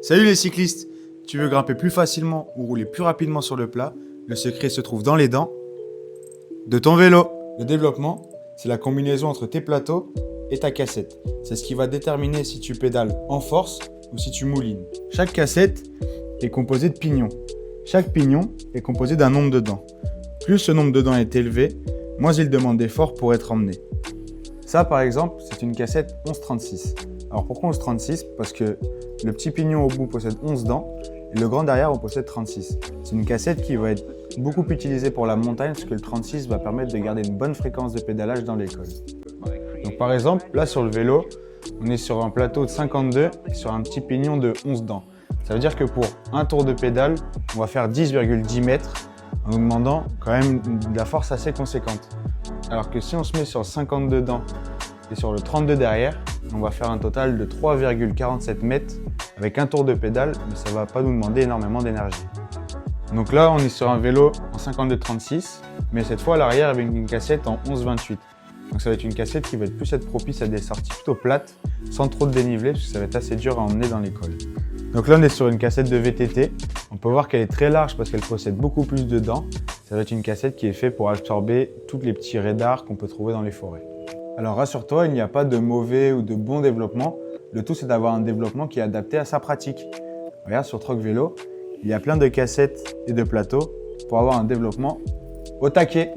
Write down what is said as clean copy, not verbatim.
Salut les cyclistes! Tu veux grimper plus facilement ou rouler plus rapidement sur le plat? Le secret se trouve dans les dents de ton vélo. Le développement, c'est la combinaison entre tes plateaux et ta cassette. C'est ce qui va déterminer si tu pédales en force ou si tu moulines. Chaque cassette est composée de pignons. Chaque pignon est composé d'un nombre de dents. Plus ce nombre de dents est élevé, moins il demande d'efforts pour être emmené. Ça, par exemple, c'est une cassette 1136. Alors pourquoi 1136? Parce que le petit pignon au bout possède 11 dents et le grand derrière en possède 36. C'est une cassette qui va être beaucoup utilisée pour la montagne parce que le 36 va permettre de garder une bonne fréquence de pédalage dans l'école. Donc par exemple, là sur le vélo, on est sur un plateau de 52 et sur un petit pignon de 11 dents. Ça veut dire que pour un tour de pédale, on va faire 10,10 mètres en nous demandant quand même de la force assez conséquente. Alors que si on se met sur 52 dents et sur le 32 derrière, on va faire un total de 3,47 mètres avec un tour de pédale, mais ça ne va pas nous demander énormément d'énergie. Donc là, on est sur un vélo en 52-36, mais cette fois à l'arrière avec une cassette en 11-28. Donc ça va être une cassette qui va plus être propice à des sorties plutôt plates, sans trop de dénivelé, parce que ça va être assez dur à emmener dans l'école. Donc là, on est sur une cassette de VTT. On peut voir qu'elle est très large parce qu'elle possède beaucoup plus de dents. Ça va être une cassette qui est faite pour absorber tous les petits radars qu'on peut trouver dans les forêts. Alors rassure-toi, il n'y a pas de mauvais ou de bon développement. Le tout, c'est d'avoir un développement qui est adapté à sa pratique. Regarde, sur Troc Vélo, il y a plein de cassettes et de plateaux pour avoir un développement au taquet.